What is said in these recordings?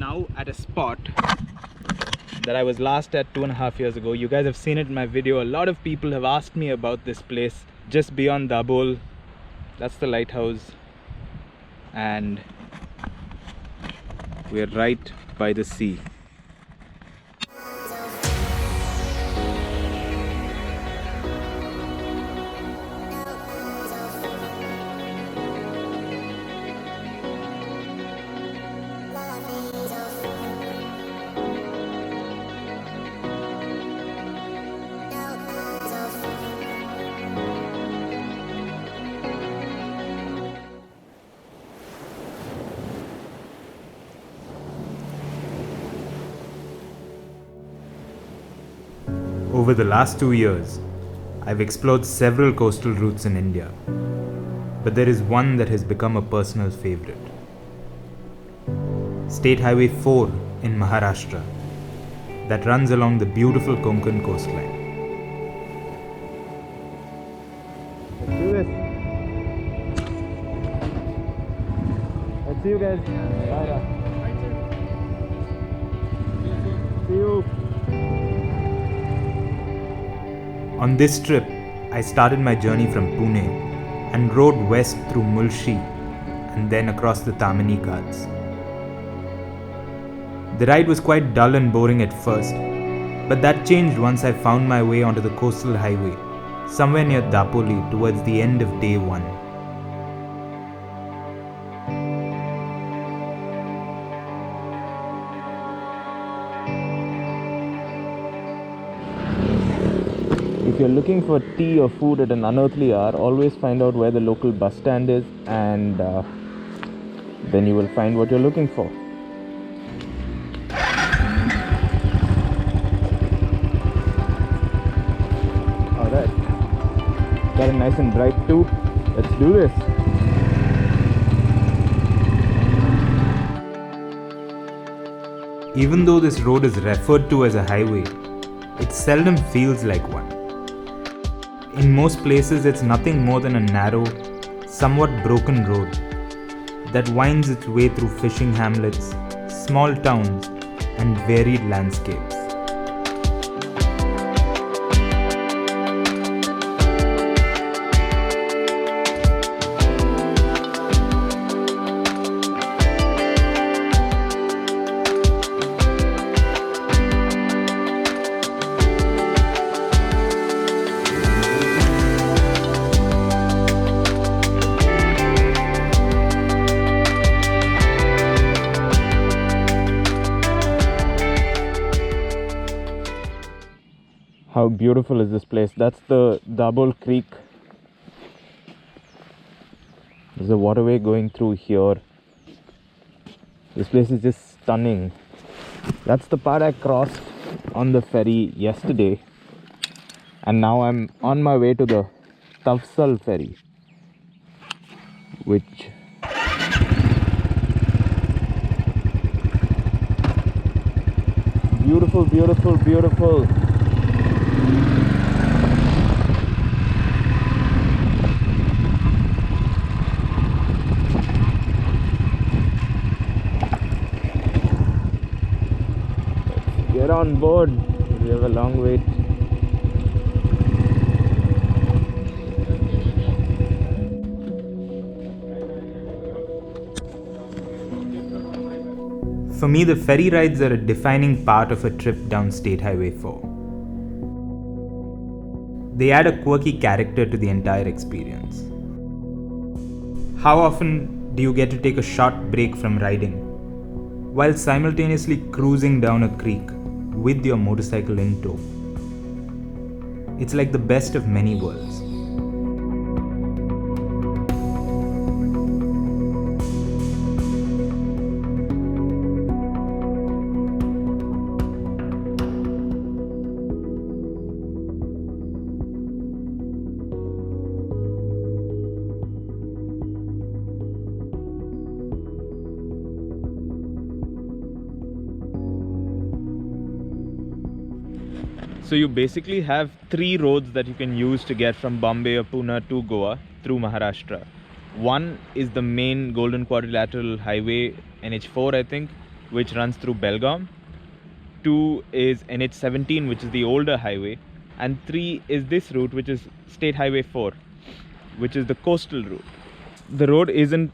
now at a spot that I was last at 2.5 years ago. You guys have seen it in my video. A lot of people have asked me about this place just beyond Dabhol. That's the lighthouse, and we're right by the sea. Over the last 2 years, I've explored several coastal routes in India, but there is one that has become a personal favorite. State Highway 4 in Maharashtra, that runs along the beautiful Konkan coastline. Let's do this. Let's see you guys. Bye. See you. On this trip, I started my journey from Pune and rode west through Mulshi and then across the Tamani Ghats. The ride was quite dull and boring at first, but that changed once I found my way onto the coastal highway, somewhere near Dapoli towards the end of day 1. If you're looking for tea or food at an unearthly hour, always find out where the local bus stand is, and then you will find what you're looking for. Alright, got it nice and bright too. Let's do this. Even though this road is referred to as a highway, it seldom feels like one. In most places, it's nothing more than a narrow, somewhat broken road that winds its way through fishing hamlets, small towns, and varied landscapes. How beautiful is this place? That's the Dabhol Creek. There's a waterway going through here. This place is just stunning. That's the part I crossed on the ferry yesterday, and now I'm on my way to the Tavsal ferry, which beautiful, beautiful, beautiful. Get on board. We have a long wait. For me, the ferry rides are a defining part of a trip down State Highway 4. They add a quirky character to the entire experience. How often do you get to take a short break from riding while simultaneously cruising down a creek with your motorcycle in tow? It's like the best of many worlds. So you basically have 3 roads that you can use to get from Bombay or Pune to Goa through Maharashtra. One is the main Golden Quadrilateral Highway, NH4 I think, which runs through Belgaum. 2 is NH17, which is the older highway. And 3 is this route, which is State Highway 4, which is the coastal route. The road isn't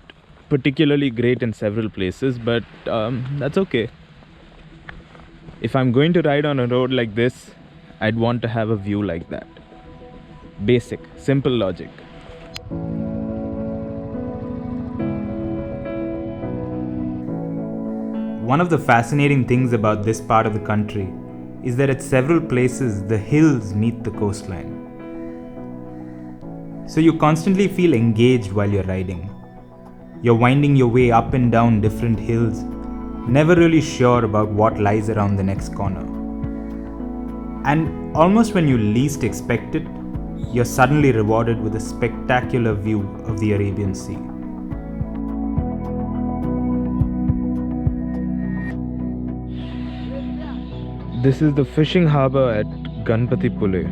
particularly great in several places, but that's okay. If I'm going to ride on a road like this, I'd want to have a view like that. Basic, simple logic. One of the fascinating things about this part of the country is that at several places the hills meet the coastline. So you constantly feel engaged while you're riding. You're winding your way up and down different hills, never really sure about what lies around the next corner. And almost when you least expect it, you're suddenly rewarded with a spectacular view of the Arabian Sea. This is the fishing harbour at Ganpatipule.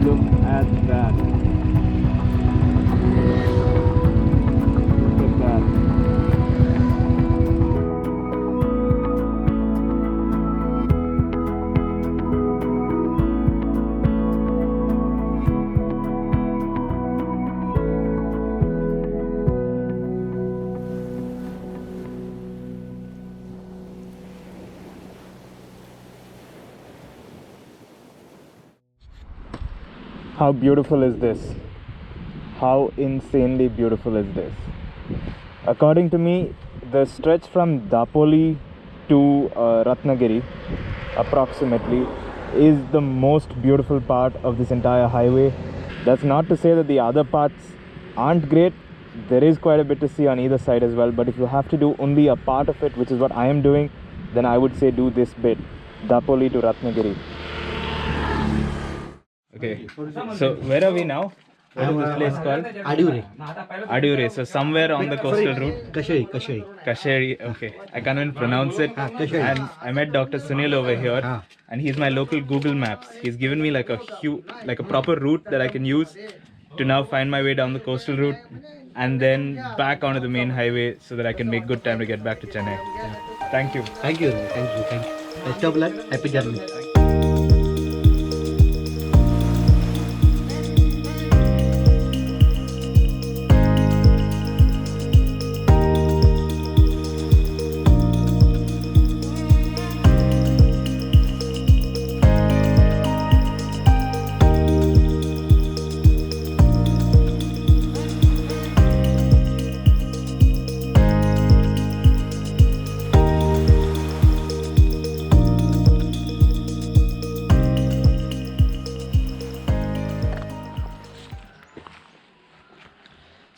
Look at that. Look at that. How beautiful is this? How insanely beautiful is this? According to me, the stretch from Dapoli to Ratnagiri, approximately, is the most beautiful part of this entire highway. That's not to say that the other parts aren't great. There is quite a bit to see on either side as well, but if you have to do only a part of it, which is what I am doing, then I would say do this bit, Dapoli to Ratnagiri. Okay, so where are we now? What is this place called? Adure. So somewhere on the coastal route. Kasheri. Okay, I can't even pronounce it. And I met Dr. Sunil over here, and he's my local Google Maps. He's given me like a proper route that I can use to now find my way down the coastal route and then back onto the main highway so that I can make good time to get back to Chennai. Thank you. Thank you. Best of luck. Happy journey.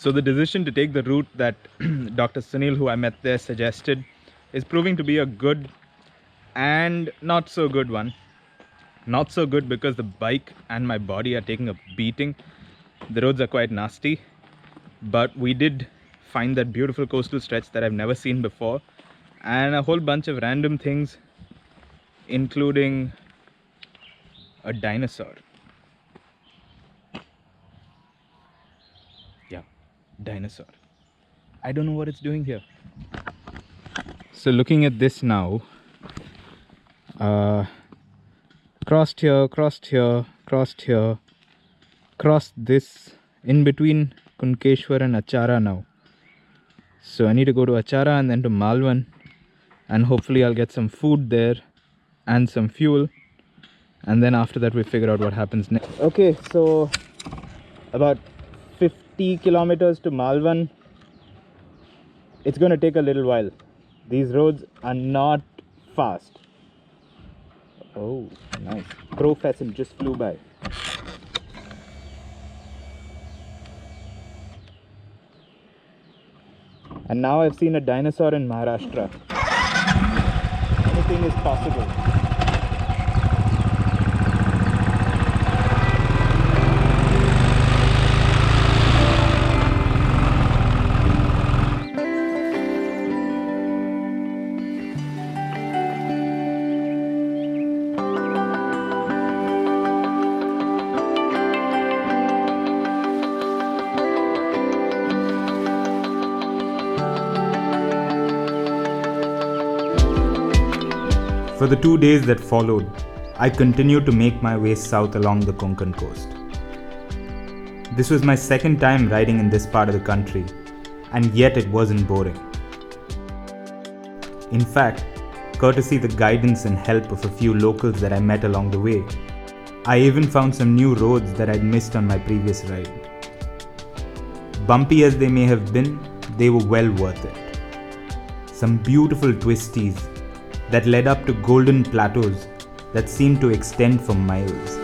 So the decision to take the route that Dr. Sunil, who I met there, suggested is proving to be a good and not so good one. Not so good because the bike and my body are taking a beating. The roads are quite nasty, but we did find that beautiful coastal stretch that I've never seen before, and a whole bunch of random things, including a dinosaur. Dinosaur. I don't know what it's doing here. So looking at this now, crossed here, crossed this in between Kunkeshwar and Achara now. So I need to go to Achara and then to Malvan, and hopefully I'll get some food there and some fuel, and then after that we figure out what happens next. Okay, so about 50 kilometers to Malvan. It's going to take a little while. These roads are not fast. Oh, nice. Crow pheasant just flew by. And now I've seen a dinosaur in Maharashtra. Anything is possible. For the 2 days that followed, I continued to make my way south along the Konkan Coast. This was my second time riding in this part of the country, and yet it wasn't boring. In fact, courtesy the guidance and help of a few locals that I met along the way, I even found some new roads that I'd missed on my previous ride. Bumpy as they may have been, they were well worth it. Some beautiful twisties that led up to golden plateaus that seemed to extend for miles.